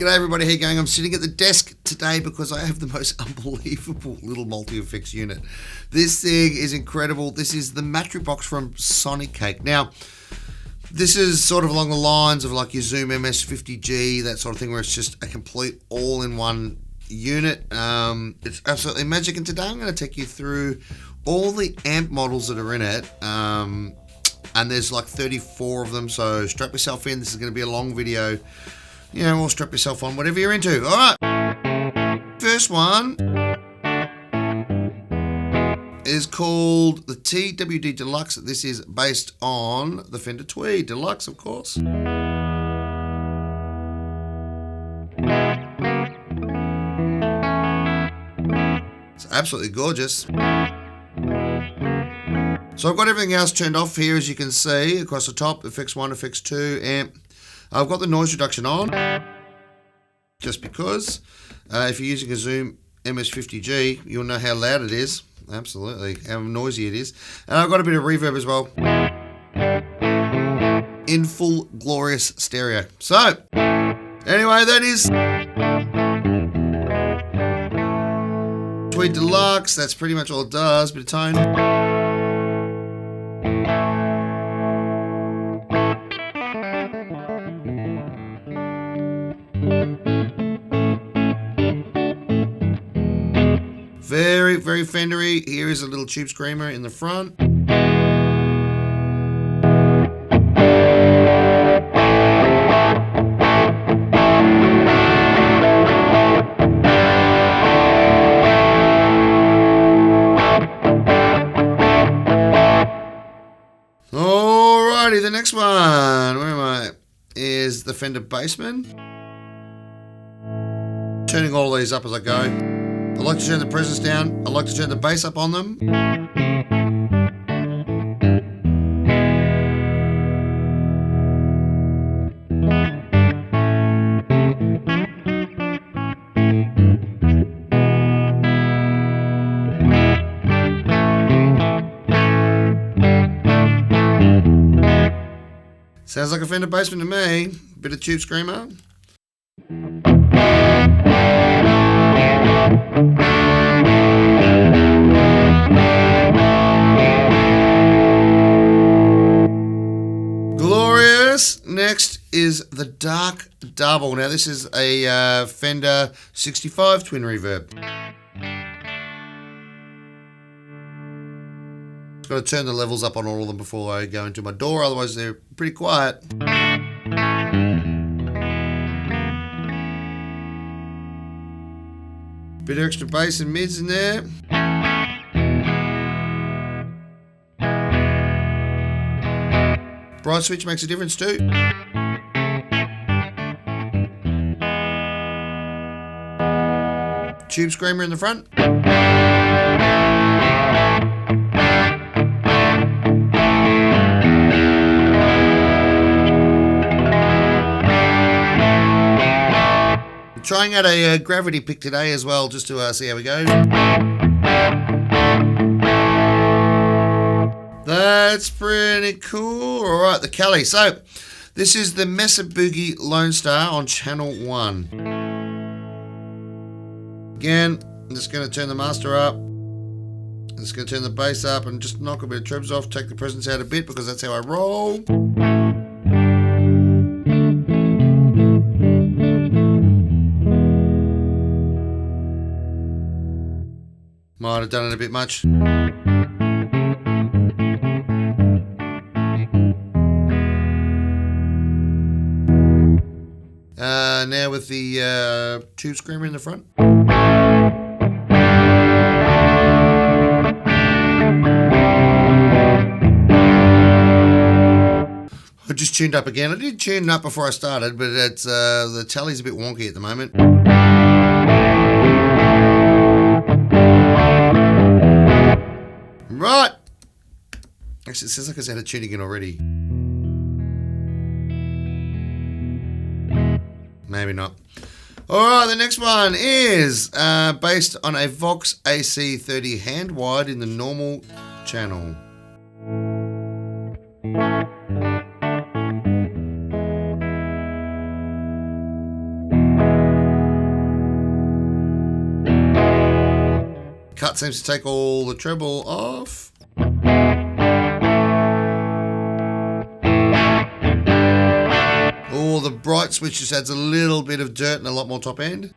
G'day everybody, how you going? I'm sitting at the desk today because I have the most unbelievable little multi-effects unit. This thing is incredible. This is the Matribox from Sonicake. Now, this is sort of along the lines of like your Zoom MS50G, that sort of thing, where it's just a complete all-in-one unit. It's absolutely magic, and today I'm going to take you through all the amp models that are in it. And there's like 34 of them, so strap yourself in. This is going to be a long video. You know, or strap yourself on, whatever you're into. All right. First one is called the TWD Deluxe. This is based on the Fender Tweed Deluxe, of course. It's absolutely gorgeous. So I've got everything else turned off here, as you can see, across the top, Effects 1, Effects 2, amp. I've got the noise reduction on, just because. If you're using a Zoom MS50G, you'll know how loud it is. Absolutely, how noisy it is. And I've got a bit of reverb as well, in full glorious stereo. So, anyway, that is Tweed Deluxe. That's pretty much all it does, bit of tone. Very, very Fendery. Here is a little tube screamer in the front. Alrighty, the next one, where am I? Is the Fender Bassman. Turning all these up as I go. I like to turn the presence down. I like to turn the bass up on them. Sounds like a Fender Bassman to me. Bit of tube screamer. Glorious. Next is the Dark Double. Now this is a Fender 65 twin reverb. Just got to turn the levels up on all of them before I go into my door, otherwise they're pretty quiet. Bit of extra bass and mids in there. Bright switch makes a difference too. Tube screamer in the front. Trying out a gravity pick today as well, just to see how we go. That's pretty cool. All right, the Kelly. So this is the Mesa Boogie Lone Star on channel 1. Again, I'm just going to turn the master up. I'm just going to turn the bass up and just knock a bit of trebs off, take the presence out a bit, because that's how I roll. Might have done it a bit much. Now with the tube screamer in the front. I just tuned up again. I did tune up before I started, but it's the tally's a bit wonky at the moment. Right. Actually, it says like it's out of tune again already. Maybe not. Alright, the next one is based on a Vox AC30 hand wired in the normal channel. cut seems to take all the treble off. Oh, the bright switch just adds a little bit of dirt and a lot more top end.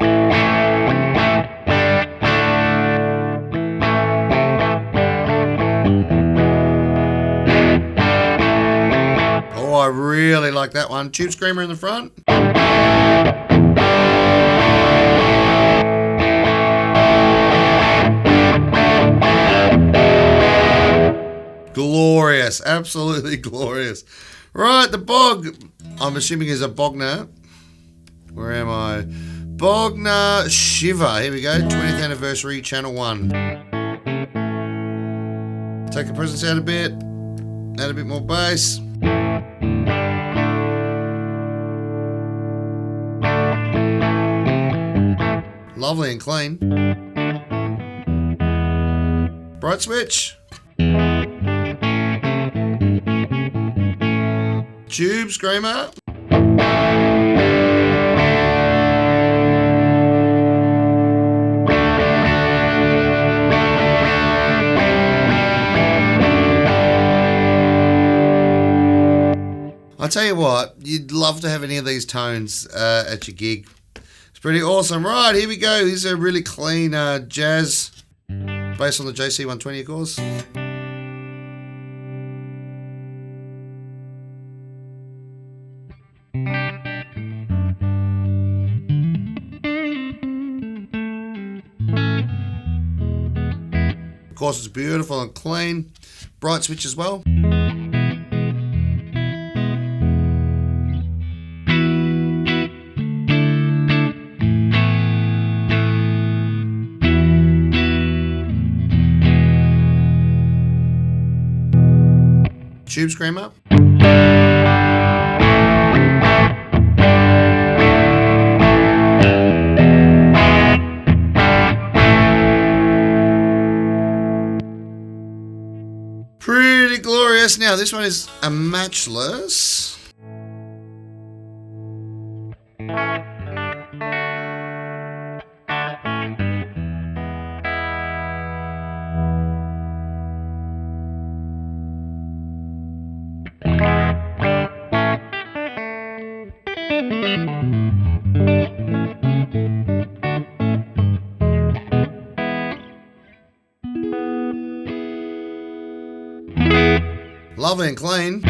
Oh, I really like that one. Tube screamer in the front. Glorious, absolutely glorious. Right, the bog, I'm assuming is a Bogner. Where am I? Bogner Shiver. Here we go, 20th anniversary, channel 1. Take the presence out a bit, add a bit more bass. Lovely and clean. Bright switch. Tube screamer. I'll tell you what, you'd love to have any of these tones at your gig. It's pretty awesome. Right, here we go. Here's a really clean jazz based on the JC120, of course. Of course, it's beautiful and clean. Bright switch as well. Tube screamer. Pretty glorious. Now this one is a matchless. Lovely and clean.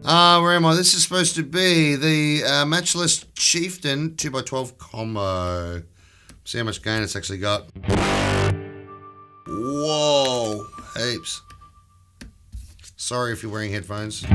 Where am I? This is supposed to be the Matchless Chieftain 2x12 combo. See how much gain it's actually got. Whoa, heaps. Sorry if you're wearing headphones.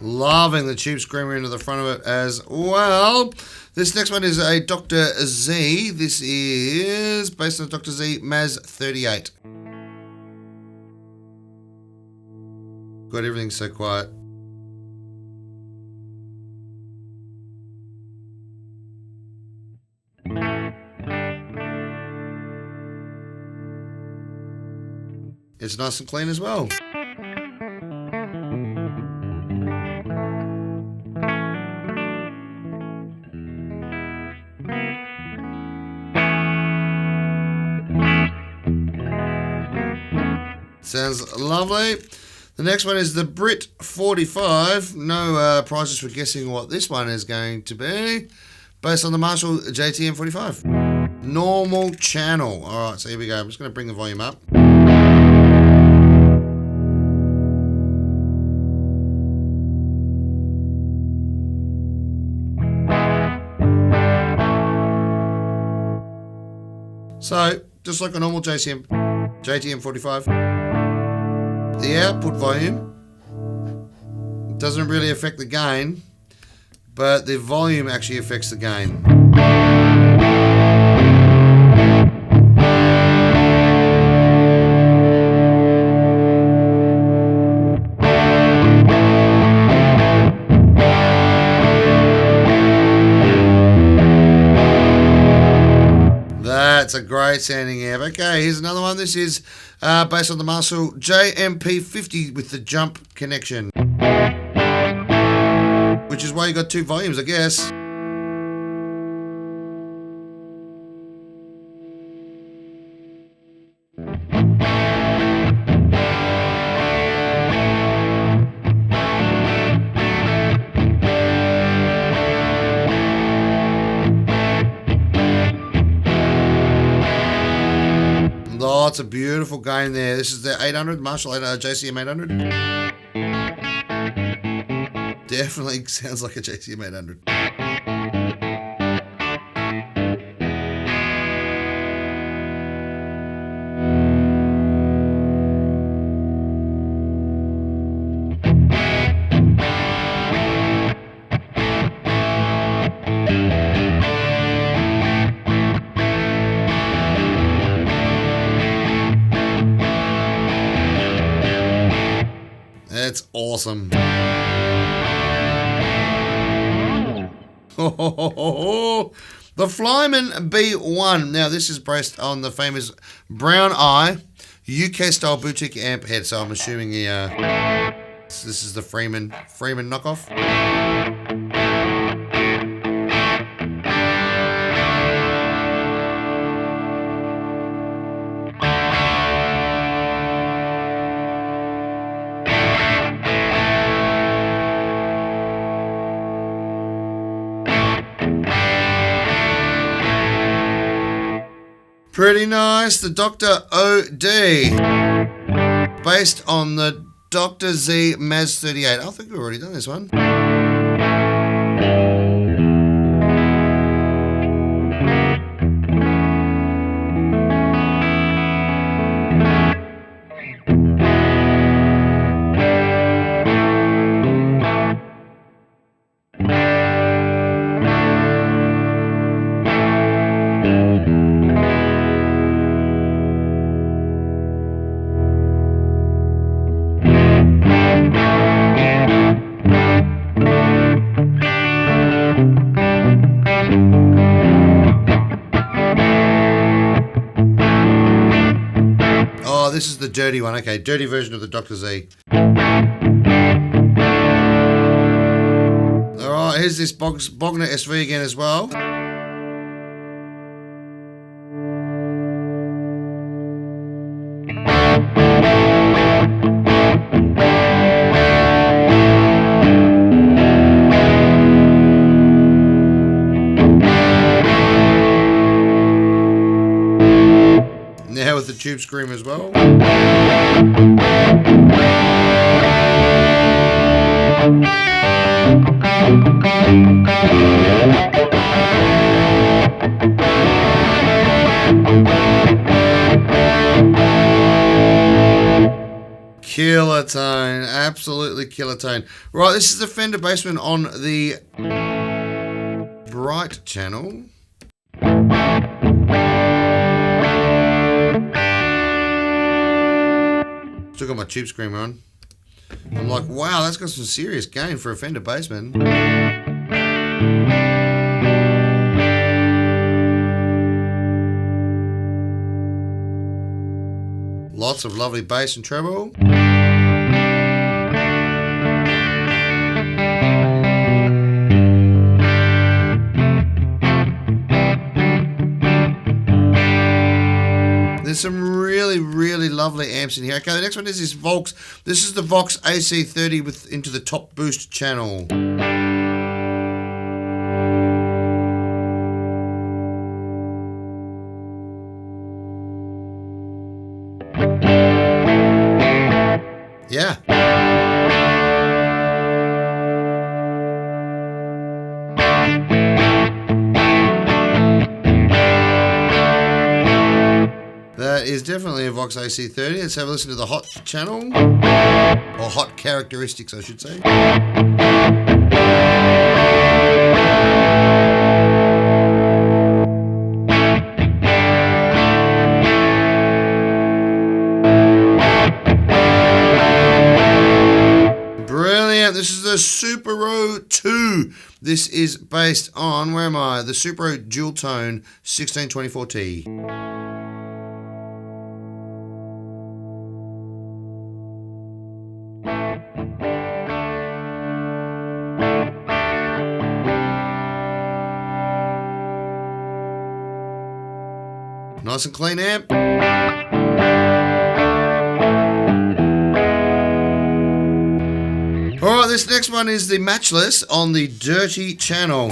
Loving the tube screamer into the front of it as well. This next one is a Dr. Z. This is based on Dr. Z Maz 38. God, everything's so quiet. It's nice and clean as well. Sounds lovely. The next one is the Brit 45. No prizes for guessing what this one is going to be. Based on the Marshall JTM 45. Normal channel. All right, so here we go. I'm just going to bring the volume up. So, just like a normal JTM 45. The output volume doesn't really affect the gain, but the volume actually affects the gain. That's a great sounding amp. Okay, here's another one. This is based on the Marshall JMP50 with the jump connection, which is why you got 2 volumes, I guess. Lots of beautiful gain there. This is the 800 Marshall JCM 800. Definitely sounds like a JCM 800. That's awesome. The Flyman B1. Now, this is based on the famous Brown Eye UK style boutique amp head. So I'm assuming this is the Freeman knockoff. Pretty nice. The Dr. OD, based on the Dr. Z Maz 38. I think we've already done this one. This is the dirty one. Okay, dirty version of the Dr. Z. Alright, here's this Bogner SV again as well. Now with the tube scream as well. Killer tone, absolutely killer tone. Right, this is the Fender Bassman on the Bright channel. Still got my tube screamer on. I'm like, wow, that's got some serious gain for a Fender Bassman. Lots of lovely bass and treble. There's some really, really lovely amps in here. Okay, the next one is this Vox. This is the Vox AC30 with into the top boost channel. Yeah. That is definitely a Vox AC30. Let's have a listen to the hot channel. Or hot characteristics, I should say. Brilliant. This is the Super Row 2. This is based on, where am I? The Supro Dual Tone 1624T. Nice and clean amp. Alright, this next one is the Matchless on the Dirty channel.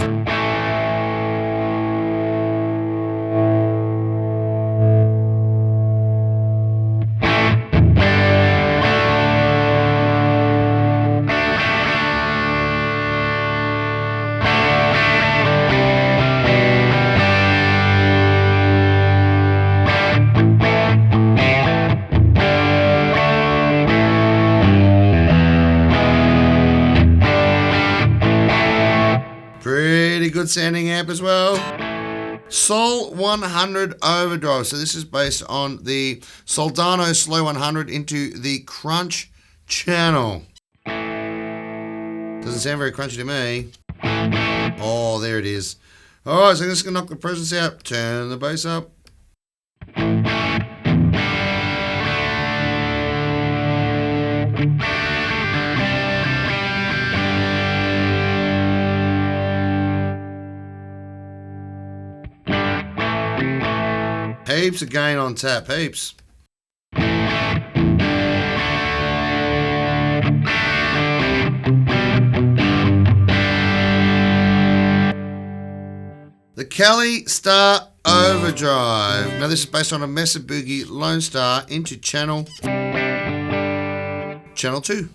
Pretty good sounding amp as well. Sol 100 Overdrive. So this is based on the Soldano Slow 100 into the Crunch channel. Doesn't sound very crunchy to me. Oh, there it is. Alright, so I'm just going to knock the presence out. Turn the bass up. Heaps of gain on tap, heaps. The Cali Star Overdrive. Now this is based on a Mesa Boogie Lone Star into channel 2.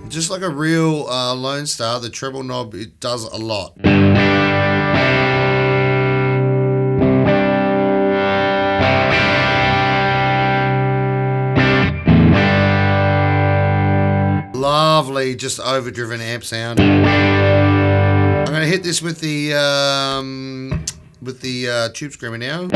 Just like a real Lone Star, the treble knob, it does a lot. Lovely, just overdriven amp sound. I'm going to hit this with the tube screamer now.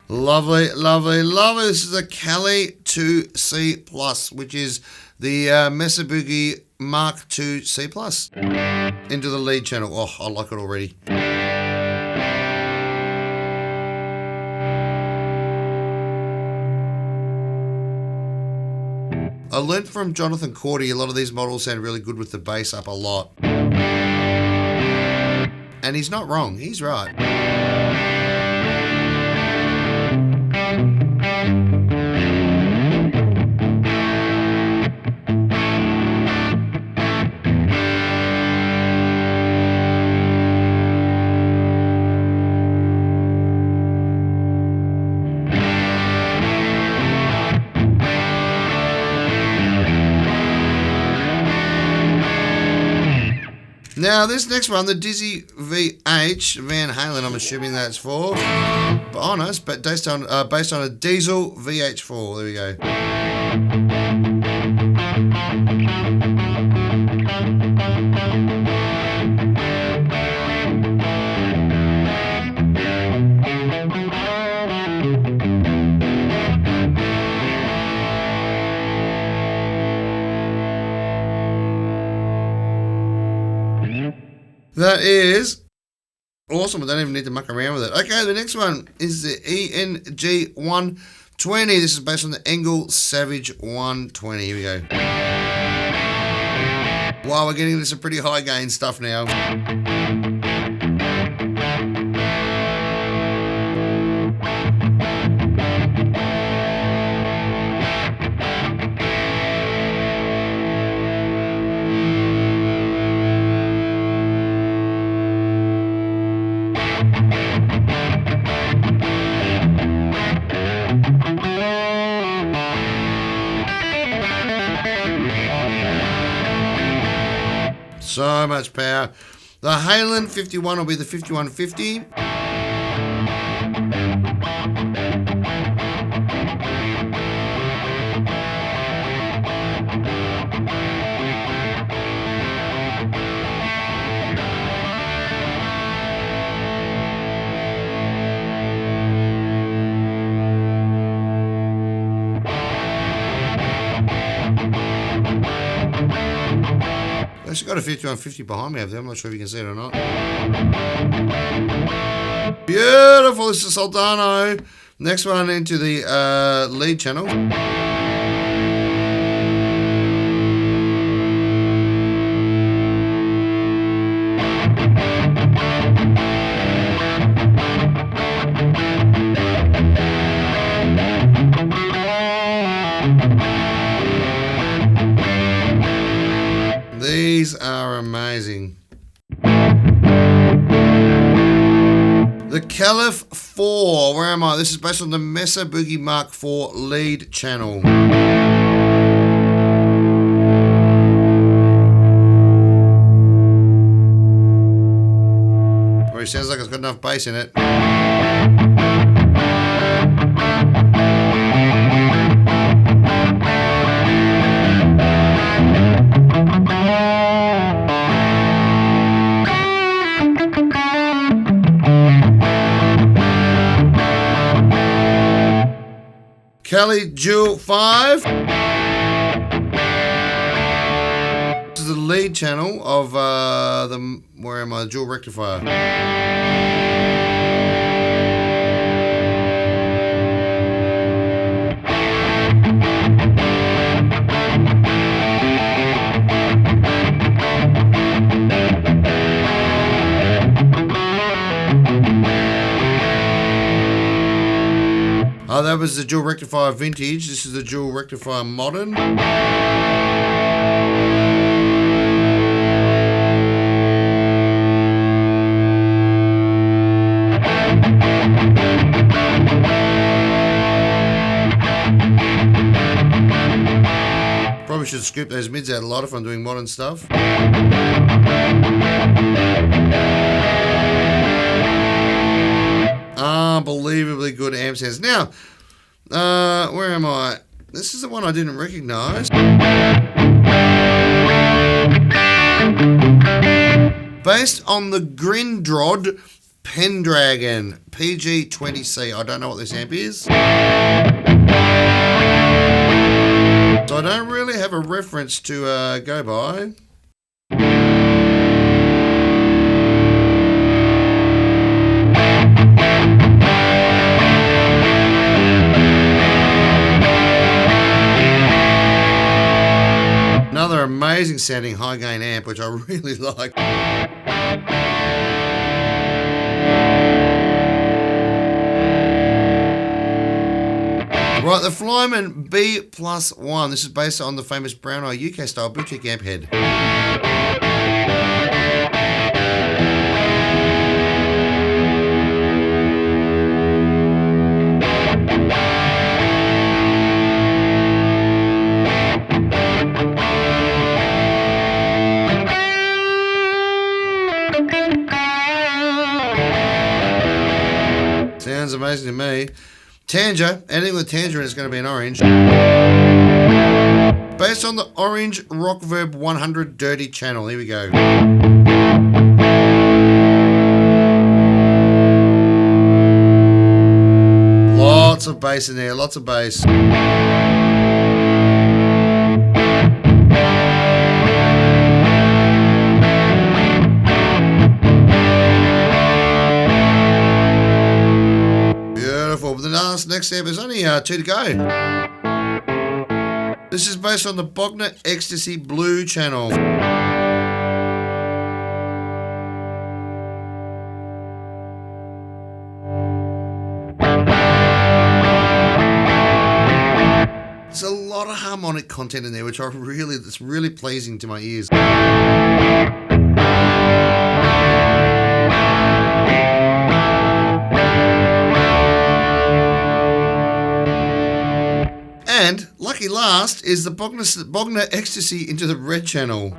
Lovely, lovely, lovely. This is a Cali 2C Plus, which is the Mesa Boogie Mark II C Plus into the lead channel. Oh, I like it already. I learned from Jonathan Cordy, a lot of these models sound really good with the bass up a lot. And he's not wrong, he's right. Now this next one, the Dizzy VH Van Halen, I'm assuming that's for, but honest, but based on a Diesel VH4. There we go. That is awesome. I don't even need to muck around with it. Okay, the next one is the ENG 120. This is based on the Engel Savage 120. Here we go. Wow, we're getting into some pretty high gain stuff now. So much power. The Halen 51 will be the 5150. actually got a 5150 behind me over there. I'm not sure if you can see it or not. Beautiful. This is Soldano. Next one into the lead channel. These are amazing. The Caliph 4, where am I? This is based on the Mesa Boogie Mark IV lead channel. Probably sounds like it's got enough bass in it. Kelly Jewel 5. This is the lead channel of where am I? Dual rectifier. Oh, that was the dual rectifier vintage. This is the dual rectifier modern. Probably should scoop those mids out a lot if I'm doing modern stuff. Unbelievably good amp sounds. Now, where am I? This is the one I didn't recognize. Based on the Grindrod Pendragon PG20C. I don't know what this amp is. So I don't really have a reference to go by. Another amazing sounding high gain amp, which I really like. Right, the Flyman B+1. This is based on the famous Brown Eye UK style boutique amp head. Sounds amazing to me. Tanger, anything with tangerine is going to be an orange. Based on the Orange Rockverb 100 Dirty channel. Here we go. Lots of bass in there, lots of bass. The next amp is only 2 to go. This is based on the Bogner Ecstasy Blue channel. There's a lot of harmonic content in there, which it's really pleasing to my ears. And lucky last is the Bogner Ecstasy into the red channel.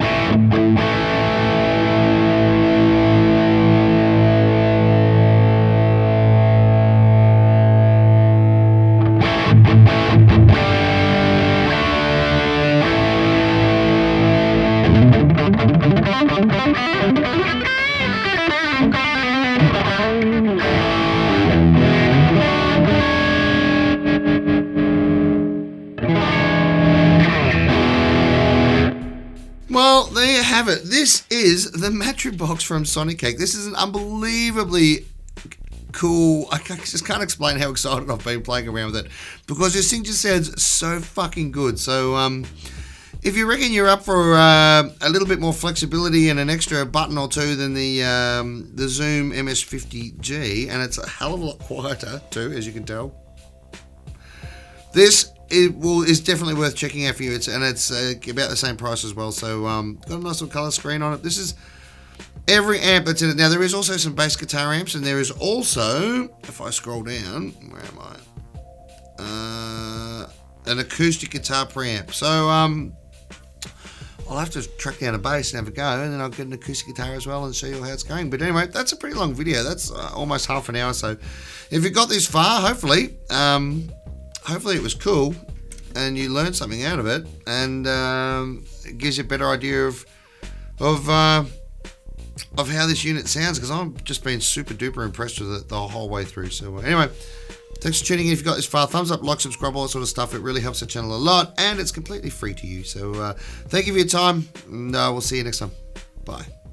Well, there you have it. This is the Matribox from Sonicake. This is an unbelievably cool. I just can't explain how excited I've been playing around with it, because this thing just sounds so fucking good. So if you reckon you're up for a little bit more flexibility and an extra button or two than the Zoom MS50G, and it's a hell of a lot quieter too, as you can tell, this is definitely worth checking out for you. It's about the same price as well. So got a nice little color screen on it. This is every amp that's in it. Now there is also some bass guitar amps, and there is also, if I scroll down, where am I? An acoustic guitar preamp. So I'll have to track down a bass and have a go, and then I'll get an acoustic guitar as well and show you how it's going. But anyway, that's a pretty long video. That's almost half an hour. So if you got this far, hopefully it was cool and you learned something out of it, and it gives you a better idea of how this unit sounds, because I've just been super duper impressed with it the whole way through. So anyway, thanks for tuning in. If you got this far, thumbs up, like, subscribe, all that sort of stuff. It really helps the channel a lot, and it's completely free to you. So thank you for your time, and we'll see you next time. Bye.